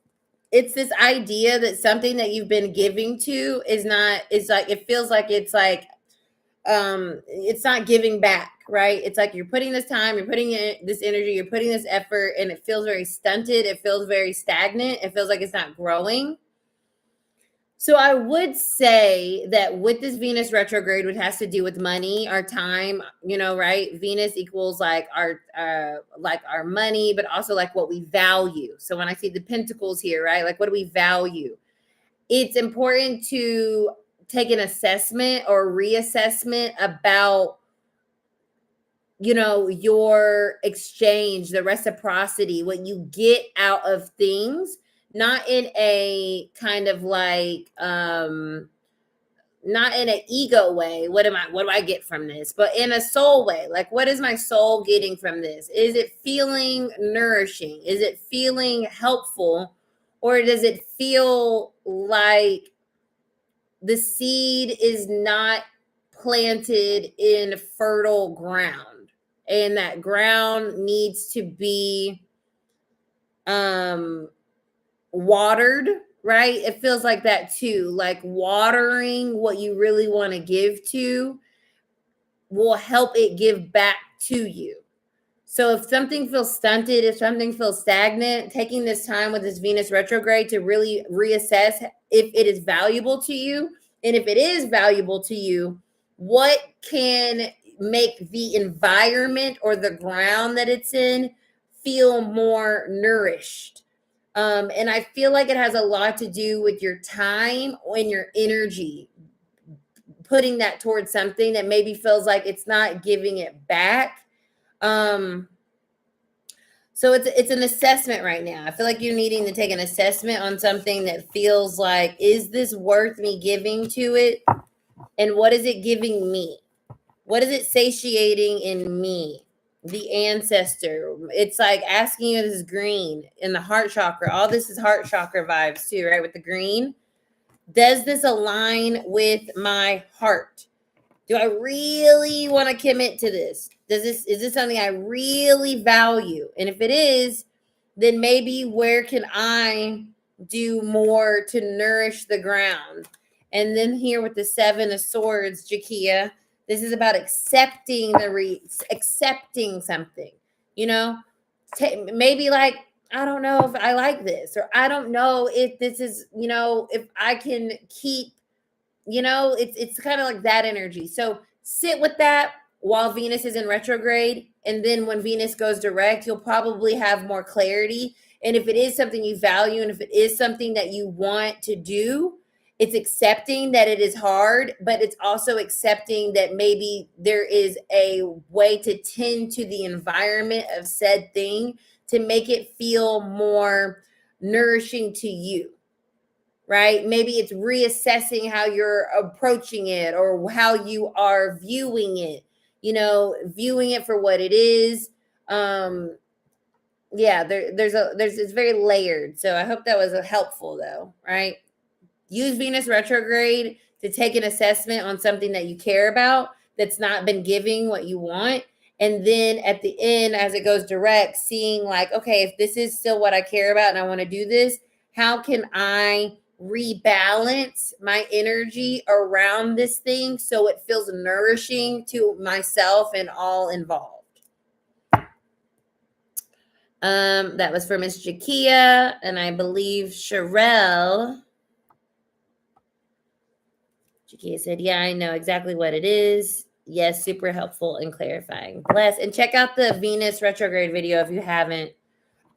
this idea that something that you've been giving to is not, it's like, it feels like it's not giving back, right? It's like you're putting this time, you're putting in this energy, you're putting this effort, and it feels very stunted. It feels very stagnant. It feels like it's not growing. So I would say that with this Venus retrograde, which has to do with money, our time, right? Venus equals like our money, but also like what we value. So when I see the pentacles here, right? Like what do we value? It's important to take an assessment or reassessment about, your exchange, the reciprocity, what you get out of things. Not in a kind of like, not in an ego way. What do I get from this? But in a soul way. Like, what is my soul getting from this? Is it feeling nourishing? Is it feeling helpful? Or does it feel like the seed is not planted in fertile ground? And that ground needs to be, watered, right? It feels like that too. Like watering what you really want to give to will help it give back to you. So if something feels stunted, if something feels stagnant, taking this time with this Venus retrograde to really reassess if it is valuable to you. And if it is valuable to you, what can make the environment or the ground that it's in feel more nourished? And I feel like it has a lot to do with your time and your energy, putting that towards something that maybe feels like it's not giving it back. So it's an assessment right now. I feel like you're needing to take an assessment on something that feels like, is this worth me giving to it? And what is it giving me? What is it satiating in me? The ancestor. It's like asking you, this is green in the heart chakra. All this is heart chakra vibes too, right? With the green. Does this align with my heart? Do I really want to commit to this? Is this something I really value? And if it is, then maybe where can I do more to nourish the ground? And then here with the Seven of Swords, Jakia, this is about accepting accepting something, maybe like, I don't know if I like this, or I don't know if this is, if I can keep, it's kind of like that energy. So sit with that while Venus is in retrograde. And then when Venus goes direct, you'll probably have more clarity. And if it is something you value, and if it is something that you want to do, it's accepting that it is hard, but it's also accepting that maybe there is a way to tend to the environment of said thing to make it feel more nourishing to you, right? Maybe it's reassessing how you're approaching it or how you are viewing it, viewing it for what it is. It's very layered. So I hope that was helpful though, right? Use Venus retrograde to take an assessment on something that you care about that's not been giving what you want. And then at the end, as it goes direct, seeing like, okay, if this is still what I care about and I want to do this, how can I rebalance my energy around this thing so it feels nourishing to myself and all involved? That was for Miss Jakia, and I believe Sherelle. Jakia said, yeah, I know exactly what it is. Yes, super helpful and clarifying. Bless. And check out the Venus retrograde video if you haven't.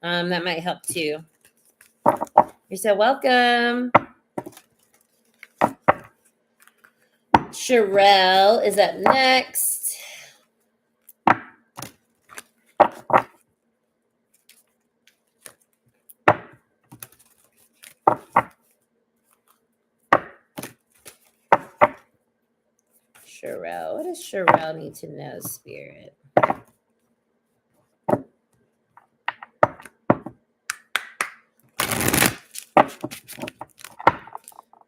That might help too. You're so welcome. Sherelle is up next. Sherelle. What does Sherelle need to know, Spirit?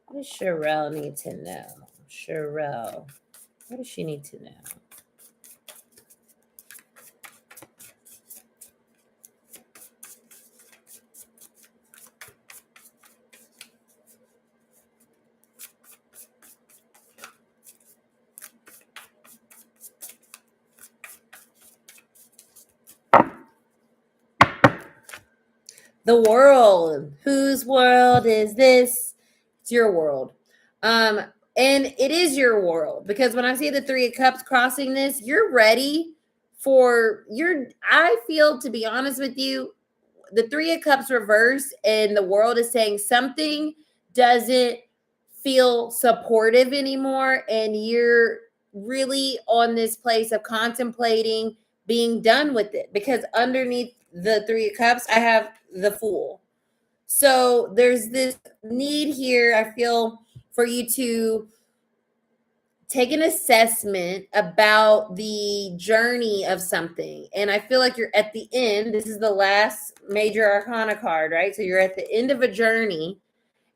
What does Sherelle need to know? Sherelle. What does she need to know? The world. Whose world is this? It's your world. And it is your world, because when I see the Three of Cups crossing this, you're ready for I feel, to be honest with you, the Three of Cups reverse and the world is saying something doesn't feel supportive anymore, and you're really on this place of contemplating being done with it, because underneath the Three of Cups, I have the Fool. So there's this need here, I feel, for you to take an assessment about the journey of something. And I feel like you're at the end. This is the last major Arcana card, right? So you're at the end of a journey,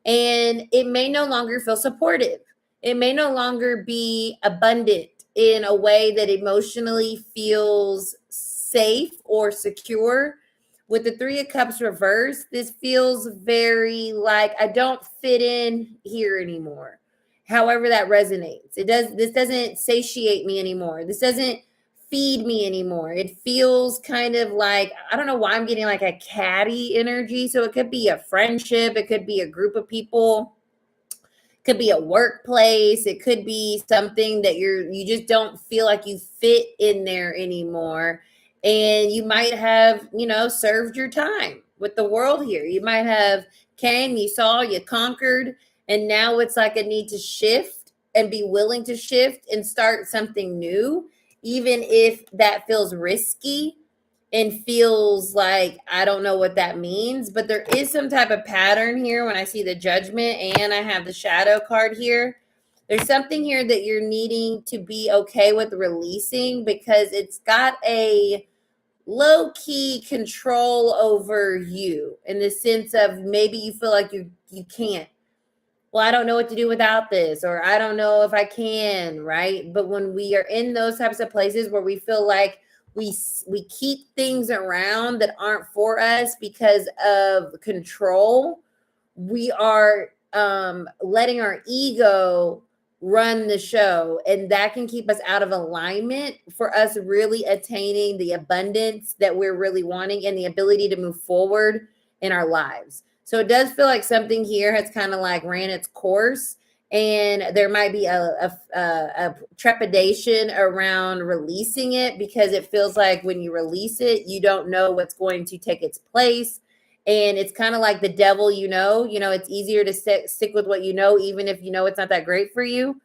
and it may no longer feel supportive. It may no longer be abundant in a way that emotionally feels safe or secure. With the Three of Cups reversed, this feels very like I don't fit in here anymore. However that resonates. This doesn't satiate me anymore. This doesn't feed me anymore. It feels kind of like, I don't know why I'm getting like a catty energy. So it could be a friendship, it could be a group of people, it could be a workplace, it could be something that you just don't feel like you fit in there anymore. And you might have, served your time with the world here. You might have came, you saw, you conquered, and now it's like a need to shift and be willing to shift and start something new, even if that feels risky and feels like I don't know what that means. But there is some type of pattern here when I see the Judgment and I have the Shadow card here. There's something here that you're needing to be okay with releasing, because it's got a low-key control over you, in the sense of maybe you feel like you can't. Well, I don't know what to do without this, or I don't know if I can, right? But when we are in those types of places where we feel like we keep things around that aren't for us because of control, we are letting our ego run the show, and that can keep us out of alignment for us really attaining the abundance that we're really wanting and the ability to move forward in our lives. So it does feel like something here has kind of like ran its course, and there might be a trepidation around releasing it, because it feels like when you release it, you don't know what's going to take its place. And it's kind of like the devil, it's easier to stick with what you know, even if you know it's not that great for you,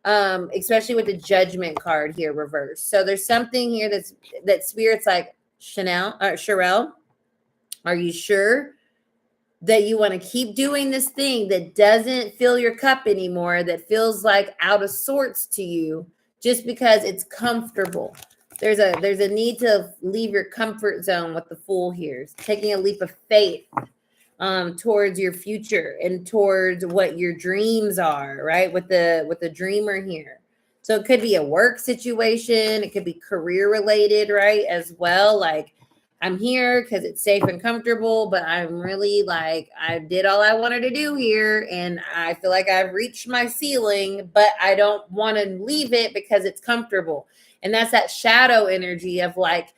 especially with the Judgment card here reversed. So there's something here that Spirit's like, Sherelle, are you sure that you want to keep doing this thing that doesn't fill your cup anymore, that feels like out of sorts to you just because it's comfortable? There's a need to leave your comfort zone with the Fool here, taking a leap of faith towards your future and towards what your dreams are, right? With the Dreamer here. So it could be a work situation, it could be career related, right? As well, like, I'm here because it's safe and comfortable, but I'm really like, I did all I wanted to do here, and I feel like I've reached my ceiling, but I don't want to leave it because it's comfortable. And that's that shadow energy of like,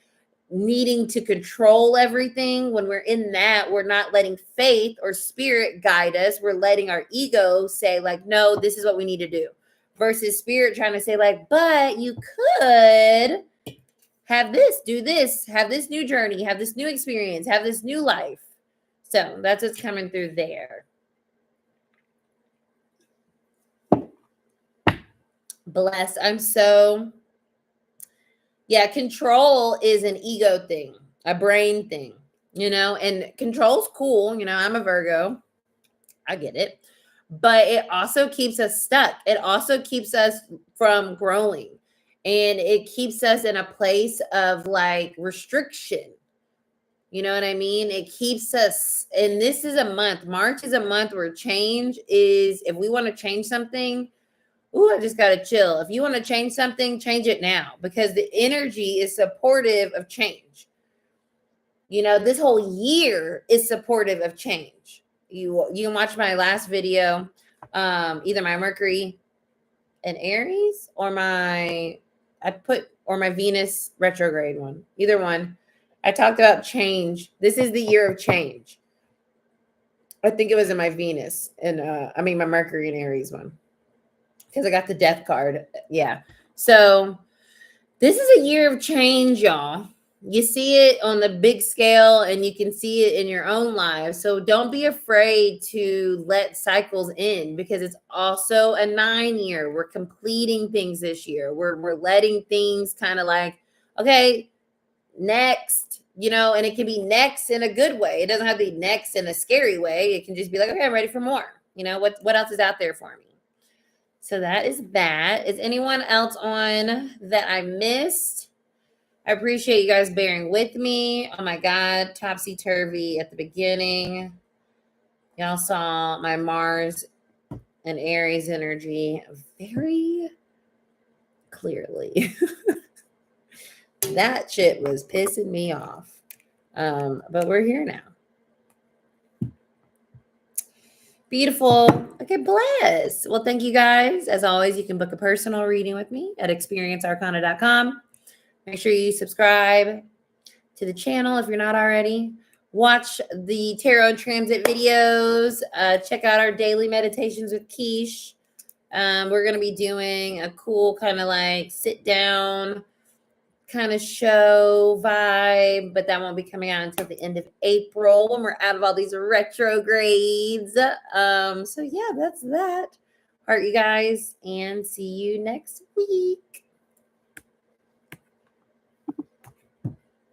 needing to control everything. When we're in that, we're not letting faith or spirit guide us. We're letting our ego say like, no, this is what we need to do, versus spirit trying to say like, but you could have this, do this, have this new journey, have this new experience, have this new life. So that's what's coming through there. Blessed. I'm so, yeah, control is an ego thing, a brain thing, you know, and control's cool. You know, I'm a Virgo. I get it. But it also keeps us stuck. It also keeps us from growing. And it keeps us in a place of like restriction. You know what I mean? It keeps us, and this is a month. March is a month where change is, if we want to change something, ooh, I just got to chill. If you want to change something, change it now, because the energy is supportive of change. You know, this whole year is supportive of change. You can watch my last video, either my Mercury and Aries or my Venus retrograde one, either one. I talked about change. This is the year of change. I think it was in my Venus and my Mercury and Aries one, because I got the death card. Yeah. So this is a year of change, y'all. You see it on the big scale and you can see it in your own lives. So don't be afraid to let cycles in, because it's also a 9-year. We're completing things this year. We're letting things kind of like, okay, next, you know, and it can be next in a good way. It doesn't have to be next in a scary way. It can just be like, okay, I'm ready for more. You know, what else is out there for me? So that is that. Is anyone else on that I missed? I appreciate you guys bearing with me. Oh my God, topsy-turvy at the beginning. Y'all saw my Mars and Aries energy very clearly. That shit was pissing me off. But we're here now. Beautiful. Okay, bless. Well, thank you guys. As always, you can book a personal reading with me at experiencearcana.com. Make sure you subscribe to the channel if you're not already. Watch the tarot and transit videos. Check out our daily meditations with Quiche. We're going to be doing a cool kind of like sit down kind of show vibe, but that won't be coming out until the end of April when we're out of all these retrogrades. So yeah, that's that. All right, you guys, and see you next week.